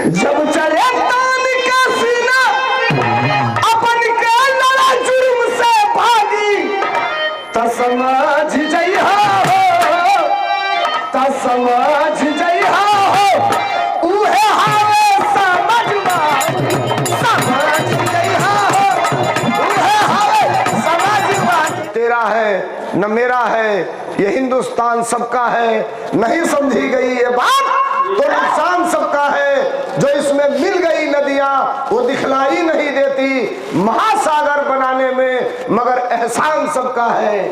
जब चले तान का सीना अपन के लड़ा जुर्म से भागी त समझ जइहा हो, त समझ जइहा हो उहे हावे समझवादी, समझ जइहा हो उहे हावे समझवादी। तेरा है न मेरा है ये हिंदुस्तान सबका है, नहीं समझी गई ये बात तो नुकसान सबका है। जो इसमें मिल गई नदियां वो दिखलाई नहीं देती महासागर बनाने में, मगर एहसान सबका है।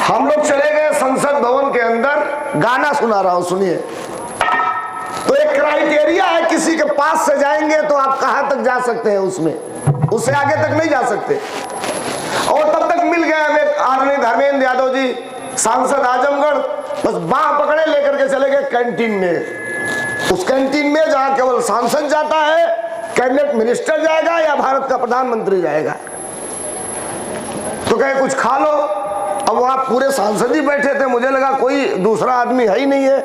हम लोग चले गए संसद भवन के अंदर, गाना सुना रहा हूं सुनिए। तो एक क्राइटेरिया है, किसी के पास से जाएंगे तो आप कहां तक जा सकते हैं, उसमें उससे आगे तक नहीं जा सकते। और तब तक मिल गए हमें आदरणीय धर्मेंद्र यादव जी सांसद आजमगढ़, बस बाह पकड़े लेकर के चले गए कैंटीन में। उस कैंटीन में जहां केवल सांसद जाता है, कैबिनेट मिनिस्टर जाएगा या भारत का प्रधानमंत्री जाएगा। तो कहे कुछ खा लो। अब वहां पूरे सांसद ही बैठे थे, मुझे लगा कोई दूसरा आदमी है ही नहीं है।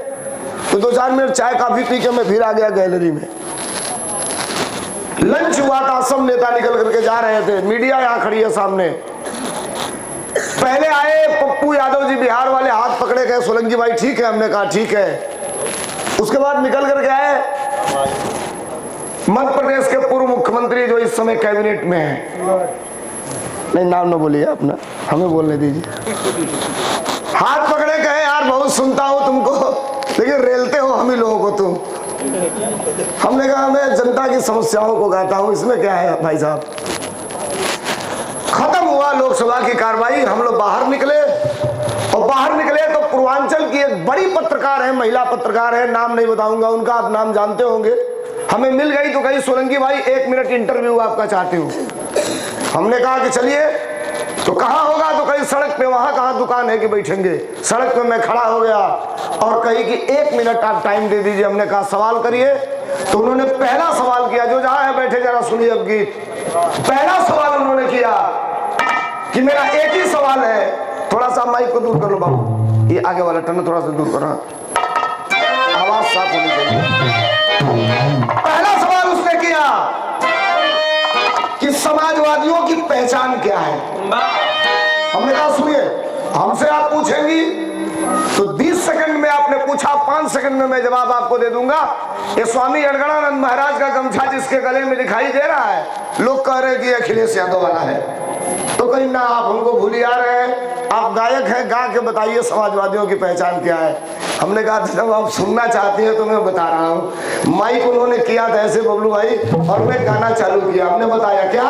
तो 2-4 मिनट चाय काफी पी के मैं फिर आ गया गैलरी में। लंच हुआ था, सब नेता निकल करके जा रहे थे, मीडिया यहाँ खड़ी है सामने। पहले आए पप्पू यादव जी बिहार वाले, हाथ पकड़े गए, सोलंकी भाई ठीक है, हमने कहा ठीक है। उसके बाद निकल करके आए मध्य प्रदेश के पूर्व मुख्यमंत्री जो इस समय कैबिनेट में है, नहीं नाम न बोलिए अपना, हमें बोलने दीजिए। हाथ पकड़े कहे यार बहुत सुनता हूं तुमको, लेकिन रेलते हो हम ही लोगों को तुम। हमने कहा मैं जनता की समस्याओं को गाता हूं, इसमें क्या है भाई साहब। खत्म हुआ लोकसभा की कार्रवाई, हम लोग बाहर निकले। और बाहर निकले तो पूर्वांचल की एक बड़ी पत्रकार है, महिला पत्रकार है, नाम नहीं बताऊंगा उनका, आप नाम जानते होंगे, हमें मिल गई। तो कही सोलंकी भाई 1 मिनट इंटरव्यू आपका चाहती हूँ। हमने कहा कि चलिए। तो कहाँ होगा, तो कहीं सड़क पे, वहां कहाँ दुकान है कि बैठेंगे। सड़क पे मैं खड़ा हो गया और कही कि 1 मिनट आप टाइम दे दीजिए। हमने कहा सवाल करिए। तो उन्होंने पहला सवाल किया, जो जहां है बैठे जरा सुनिए अब गीत। पहला सवाल उन्होंने किया कि मेरा एक ही सवाल है, थोड़ा सा माइक को दूर कर लो बाबू, ये आगे वाला टर्न थोड़ा सा दूर करो, आवाज साफ होनी चाहिए। पहला सवाल उसने किया कि समाजवादियों की पहचान क्या है। हमने कहा सुनिए, हमसे आप पूछेंगी तो 20 सेकंड में आपने पूछा, 5 सेकंड में मैं जवाब आपको दे दूंगा। ये स्वामी अड़गड़ानंद महाराज का गमछा जिसके गले में दिखाई दे रहा है, लोग कह रहे कि अखिलेश यादव वाला है। तो कहीं ना आप हमको भूल जा रहे हैं, आप गायक हैं, गा के बताइए समाजवादियों की पहचान क्या है। हमने कहा जब आप सुनना चाहती हैं तो मैं बता रहा हूँ। माइक उन्होंने किया था ऐसे बबलू भाई, और मैं गाना चालू किया। हमने बताया क्या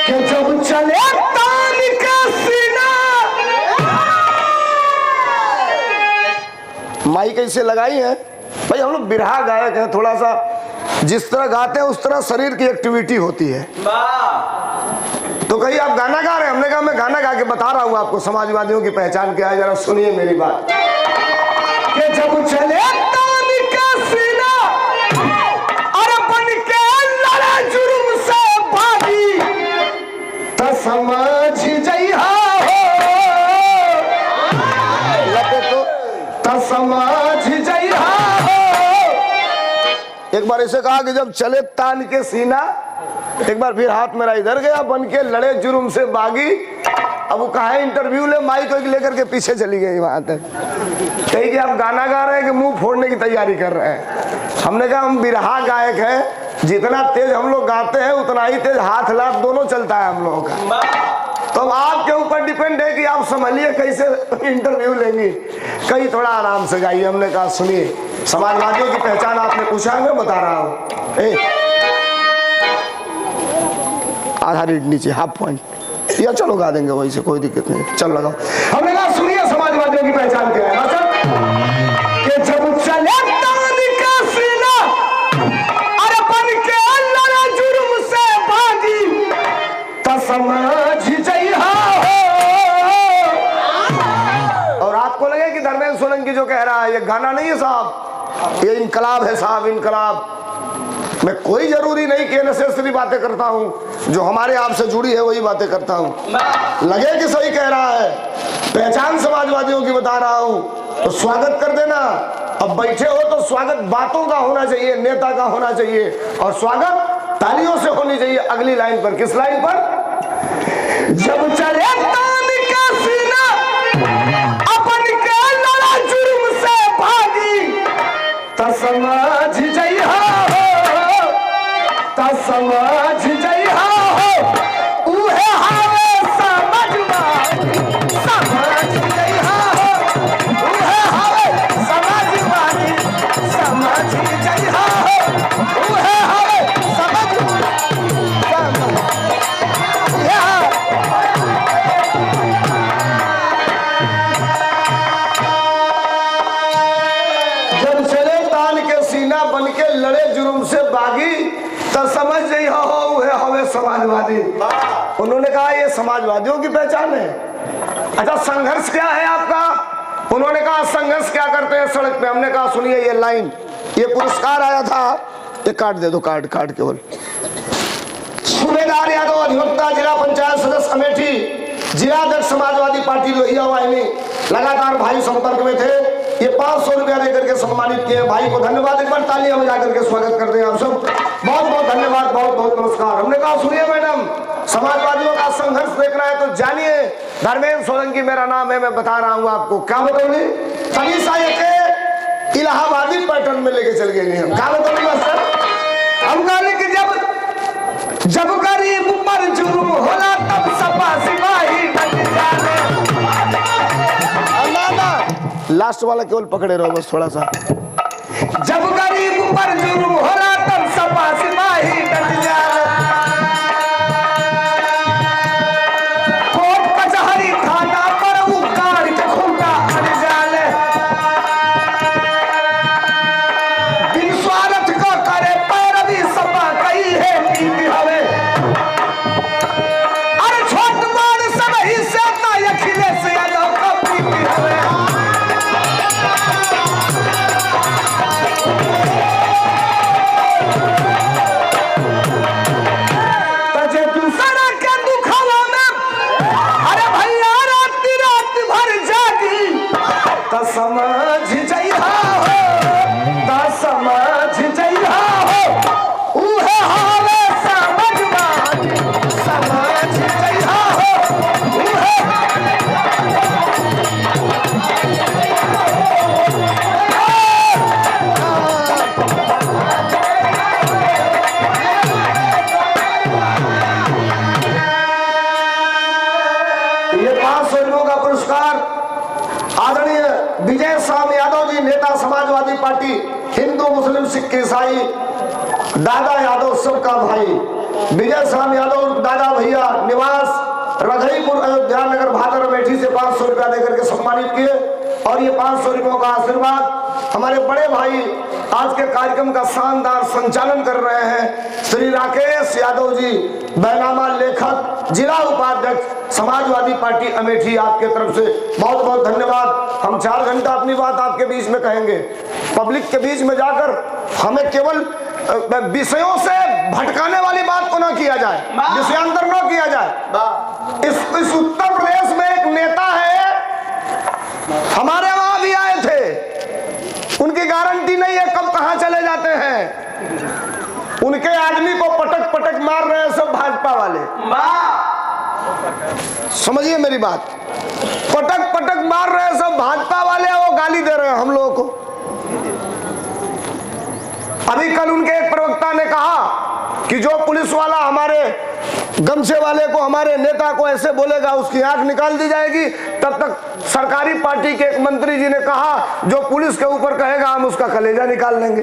कि जब चले तान का सीना, माइक ऐसे लगाई है भाई, हम लोग बिरहा गायक हैं, थोड़ा सा जिस तरह गाते हैं उस तरह शरीर की एक्टिविटी होती है। तो कहीं आप गाना गा रहे हैं, हमने कहा मैं गाना गा के बता रहा हूं आपको समाजवादियों की पहचान क्या है, जरा सुनिए मेरी बात। कि जब चले तान का सीना और बन के लड़ा जुर्म से भागी त समझ जइहा हो, लगे तो त समझ जइहा हो। एक बार ऐसे कहा कि जब चले तान के सीना, एक बार फिर हाथ मेरा इधर गया, बन के लड़े जुर्म से बागी। अब वो कहा इंटरव्यू ले, माइक लेकर के पीछे चली गई वहां तक। कही कि आप गाना गा रहे हैं कि मुंह फोड़ने की तैयारी कर रहे हैं। हमने कहा हम बिरहा गायक हैं, जितना तेज हम लोग गाते हैं उतना ही तेज हाथ लात दोनों चलता है हम लोगों का। तो अब आपके ऊपर डिपेंड है कि आप संभलिए कैसे इंटरव्यू लेंगी। कहीं थोड़ा आराम से गाइए। हमने कहा सुनिए, समाजवादियों की पहचान आपने पूछा, मैं बता रहा हूँ। आधा रेट नीचे, हाफ पॉइंट, या चलो गा देंगे वही से, कोई दिक्कत नहीं, चल लगाओ। हमने कहा सुनिए समाजवादियों की पहचान क्या है। कि जब चले तान का सीना अरे बन के लड़ा जुर्म से भागी त समझ जइहा हो। और आपको लगे कि धर्मेंद्र सोलंकी जो कह रहा है ये गाना नहीं है साहब, ये इनकलाब है साहब, इनकलाब। मैं कोई जरूरी नहीं कि नेसेसरी बातें करता हूं, जो हमारे आप से जुड़ी है वही बातें करता हूं। लगे कि सही कह रहा है, पहचान समाजवादियों की बता रहा हूं। तो स्वागत कर देना। अब बैठे हो तो स्वागत बातों का होना चाहिए, नेता का होना चाहिए, और स्वागत तालियों से होनी चाहिए। अगली लाइन पर, किस लाइन पर? जब चले तान का सीना अपन के लड़ा जुर्म से भागी, त समझ जइहा हो, त समझ जइहा हो, उहे हावे समझवादी, समझ जइहा हो, उहे हावे समझवादी, समझ जइहा हो, उहे हावे समझवादी। जब चले तान के सीना बन के लड़े जुर्म से बागी, तो समझ नहीं हो हमें समाजवादी। उन्होंने कहा ये समाजवादियों की पहचान है। अच्छा, संघर्ष क्या है आपका? उन्होंने कहा संघर्ष क्या करते हैं सड़क पे। हमने कहा सुनिए ये लाइन, ये पुरस्कार आया था, ये कार्ड दे दो, कार्ड केवल। सूबेदार यादव, अधिवक्ता, जिला पंचायत सदस्य अमेठी, जिला अध्यक्ष समाजवादी पार्टी लोहिया वाहिनी, लगातार भाई संपर्क में थे। ये 500 रुपया देकर के सम्मानित किए भाई को। धन्यवाद। एक बार तालियां बजा करके स्वागत करते हैं आप सब। बहुत बहुत धन्यवाद, बहुत बहुत नमस्कार। हमने कहा सुनिए मैडम, समाजवादियों का संघर्ष देखना है तो जानिए। धर्मेंद्र सोलंकी मेरा नाम है, मैं बता रहा हूँ आपको। क्या बताऊंगी? तभी साहित्य इलाहाबादी पैटर्न में लेके चल गए हम। क्या बताऊंगी सर? हम कहा कि जब गरीब पर जुर्म होला तब सपा सिपाही डट जाने। लास्ट वाला केवल पकड़े रहो बस थोड़ा सा। जब गरीब पर जुर्म होला तब सपा सिपाही डट जाने। कोर्ट कचहरी थाना पर उकार के खूंटा अड़ जाले। बिन स्वार्थ को करे पैरवी सपा कही है नीति हवे। अरे छोट बड़ सब ही से ना अखिलेश यादव का प्रीति हवे। समझ जइहा हो, ता समझ जइहा हो, उहे हावे समझवादी, समझ जइहा हो, उहे ये 500 रुपयों का पुरस्कार आदरणीय विजय श्याम यादव जी, नेता समाजवादी पार्टी, हिंदू मुस्लिम सिख ईसाई, दादा यादव सबका भाई। विजय श्याम यादव दादा भैया, निवास रघईपुर, अयोध्या नगर, भादर, अमेठी से 500 रुपया देकर के सम्मानित किए। और ये 500 रुपयों का आशीर्वाद हमारे बड़े भाई आज के कार्यक्रम का शानदार संचालन कर रहे हैं श्री राकेश यादव जी, बैनामा लेखक, जिला उपाध्यक्ष समाजवादी पार्टी अमेठी। आपके तरफ से बहुत बहुत धन्यवाद। हम 4 घंटा अपनी बात आपके बीच में कहेंगे। पब्लिक के बीच में जाकर हमें केवल विषयों से भटकाने वाली बात को न किया जाए, विषयांतर न किया जाए। इस उत्तर प्रदेश में एक नेता है, हमारे वहां भी आए थे, उनकी गारंटी नहीं है कब कहां चले जाते हैं। उनके आदमी को पटक पटक मार रहे हैं सब भाजपा वाले। समझिए मेरी बात, पटक पटक मार रहे हैं सब भाजपा वाले, वो गाली दे रहे हैं हम लोगों को। अभी कल उनके एक प्रवक्ता ने कहा कि जो पुलिस वाला हमारे गमछे वाले को, हमारे नेता को ऐसे बोलेगा उसकी आंख निकाल दी जाएगी। तब तक सरकारी पार्टी के एक मंत्री जी ने कहा जो पुलिस के ऊपर कहेगा हम उसका कलेजा निकाल लेंगे।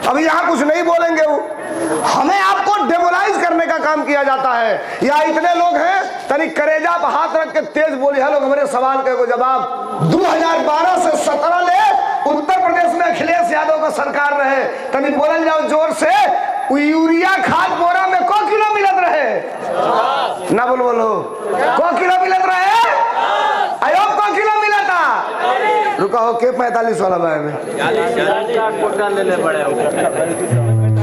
अभी यहाँ कुछ नहीं बोलेंगे वो। हमें आपको डेमोलाइज करने का काम किया जाता है। या इतने लोग हैं तनी करेजा पर हाथ रख के तेज बोली है लोग हमारे सवाल के जवाब। 2012 से 17 ले उत्तर प्रदेश में अखिलेश यादव का सरकार रहे, तनी बोल जाओ जोर से, यूरिया खाद बोरा में को किलो मिलत रहे ना? बोलो को किलो मिलत रहे? अयोग को किलो मिला था? रुका हो के 45 वाला बाय में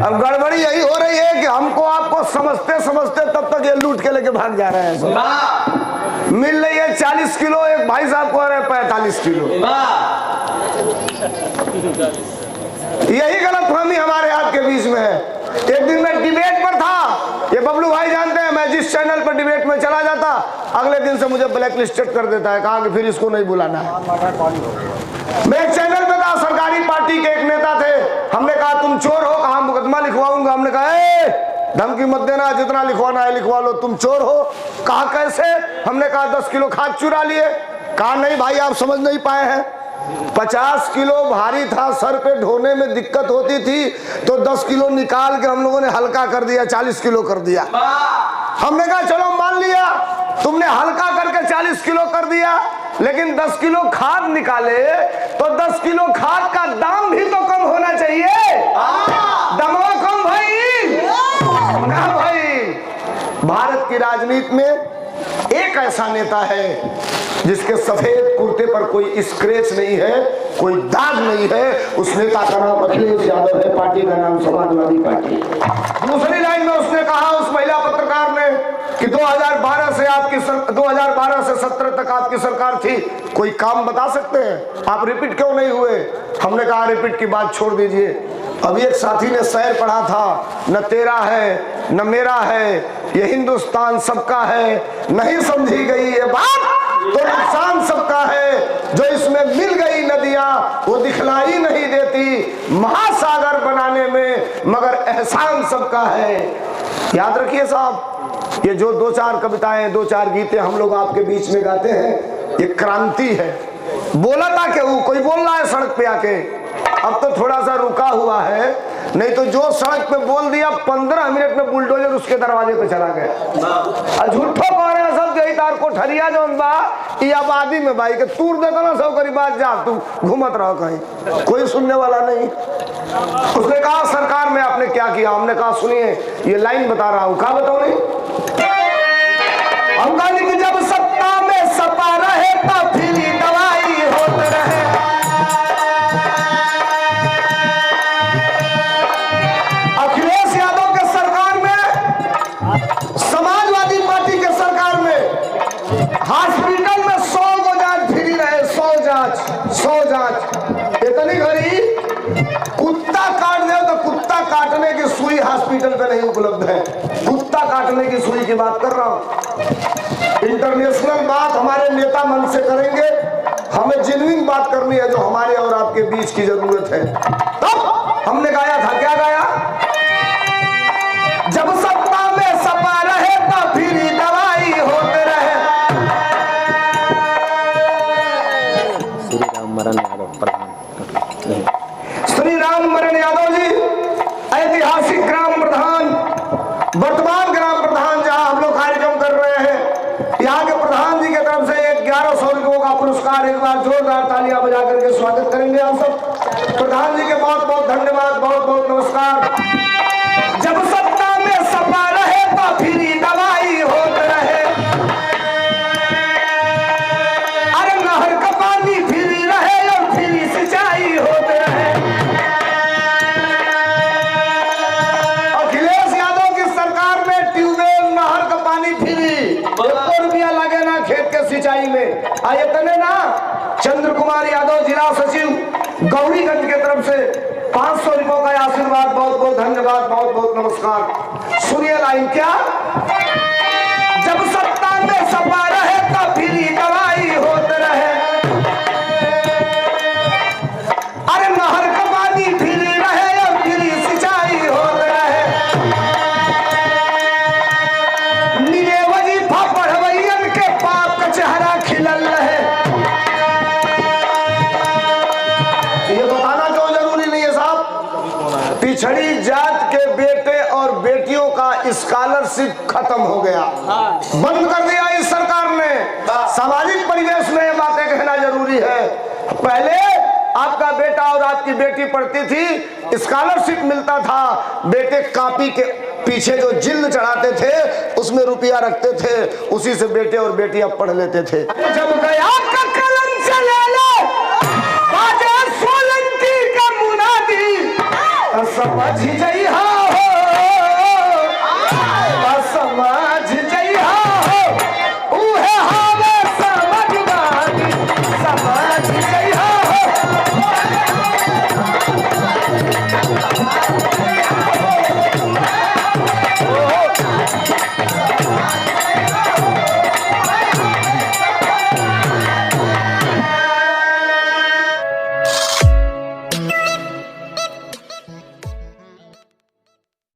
अब गड़बड़ी यही हो रही है कि हमको आपको समझते समझते तब तक ये लूट के लेके भाग जा रहे हैं। मिल रही है 40 किलो, एक भाई साहब को आ रहे 45 किलो। यही गलतफहमी हमारे आपके बीच में है। एक दिन मैं डिबेट पर था, ये बबलू भाई जानते हैं, मैं जिस चैनल पर डिबेट में चला जाता अगले दिन से मुझे ब्लैक लिस्टेड कर देता है, कहा कि फिर इसको नहीं बुलाना है। मैं एक चैनल पे था, सरकारी पार्टी के एक नेता थे, हमने कहा तुम चोर हो, कहा मुकदमा लिखवाऊंगा। हमने कहा धमकी मत देना, जितना लिखवाना है लिखवा लो, तुम चोर हो। कहा कैसे? हमने कहा 10 किलो खाद चुरा लिए। कहा नहीं भाई आप समझ नहीं पाए हैं, 50 किलो भारी था, सर पे ढोने में दिक्कत होती थी, तो 10 किलो निकाल के हम लोगों ने हल्का कर दिया, 40 किलो कर दिया। हमने कहा चलो मान लिया तुमने हल्का करके 40 किलो कर दिया, लेकिन 10 किलो खाद निकाले तो 10 किलो खाद का दाम भी तो कम होना चाहिए। दमवा कम भाई ना भाई। भारत की राजनीति में एक ऐसा नेता है जिसके सफेद कुर्ते पर कोई स्क्रैच नहीं है, कोई दाग नहीं है। उस नेता का नाम अखिलेश यादव है, पार्टी का नाम समाजवादी पार्टी। दूसरी लाइन में उसने कहा, उस महिला पत्रकार ने, कि 2012 से 17 तक आपकी सरकार थी, कोई काम बता सकते हैं? आप रिपीट क्यों नहीं हुए? हमने कहा रिपीट की बात छोड़ दीजिए। अभी एक साथी ने शेर पढ़ा था, न तेरा है न मेरा है, ये हिंदुस्तान सबका है, नहीं समझी गई ये बात तो नुकसान सबका है। जो इसमें मिल गई नदियां वो दिखलाई नहीं देती महासागर बनाने में, मगर एहसान सबका है। याद रखिए साहब, ये जो 2-4 कविताएं 2-4 गीतें हम लोग आपके बीच में गाते हैं, ये क्रांति है। बोला था क्या कोई बोल रहा है सड़क पे आके, अब तो थोड़ा सा रुका हुआ है, नहीं तो जो सड़क पे बोल दिया 15 मिनट में बुलडोजर उसके दरवाजे पे चला गया। झूठो कह रहे हैं सब, यही तार कोठरिया जो बा ये आबादी में भाई के तूर देता ना सब करीब बात, जा तू घूमत रहो कहीं, कोई सुनने वाला नहीं। उसने कहा सरकार में आपने क्या किया? हमने कहा सुनिए ये लाइन बता रहा हूँ। कहा बताओ? नहीं हम कहा कि जब सत्ता में सपा रहे तब फ्री दवाई होते रहे। अखिलेश यादव के सरकार में, समाजवादी पार्टी के सरकार में हॉस्पिटल में 100 जांच फ्री रहे, 100 जांच। इतनी घड़ी कुत्ता काट दे तो कुत्ता काटने की सुई हॉस्पिटल पे नहीं उपलब्ध है। कुत्ता काटने की सुई की बात कर रहा हूं। इंटरनेशनल बात हमारे नेता मन से करेंगे, हमें जेन्युइन बात करनी है जो हमारे और आपके बीच की जरूरत है। तब हमने गाया था, क्या गाया? जब सत्ता में सपा रहे तब फ्री दवाई होते रहे। श्री रामवरण यादव जी ऐतिहासिक ग्राम प्रधान, वर्तमान ग्राम प्रधान जहां हम लोग कार्यक्रम कर रहे हैं, यहाँ के प्रधान जी की तरफ से 1100 रुपयों का पुरस्कार, एक बार जोरदार तालियां बजा करके स्वागत करेंगे आप सब। प्रधान जी के बहुत बहुत धन्यवाद, बहुत बहुत नमस्कार। जब सत्ता में सपा रहे तो फ्री दवाई होते रहे, अरे नहर का पानी फ्री रहे और फ्री सिंचाई होते रहे। अखिलेश यादव की सरकार में ट्यूबवेल नहर का पानी फ्री, 1 रुपया लगे ना खेत के सिंचाई में। इतने ना, चंद्र कुमार यादव जिला सचिव गौरीगंज के तरफ से 500 रुपयों का आशीर्वाद, बहुत बहुत धन्यवाद, बहुत बहुत नमस्कार। सुनिए लाइन, क्या? जब सत्ता में सपा रहे तब फ्री दवाई होते रहे, अरे नहर का पानी फ्री रहे और फ्री सिंचाई होते रहे। नीले वजीफा पढ़वैयन के पाप का चेहरा खिलल रहे। ये बताना जो जरूरी नहीं है साहब, पिछड़ी जात के बेटे और बेटियों का स्कॉलरशिप खत्म हो गया, बंद कर दिया इस सरकार ने। सामाजिक परिवेश में ये बातें कहना जरूरी है। पहले आपका बेटा और आपकी बेटी पढ़ती थी, स्कॉलरशिप मिलता था, बेटे कॉपी के पीछे जो जिल्द चढ़ाते थे उसमें रुपया रखते थे, उसी से बेटे और बेटियां पढ़ लेते थे। जब गया का कलम चले ले, बाजा सोलंकी का मुनादी, समझ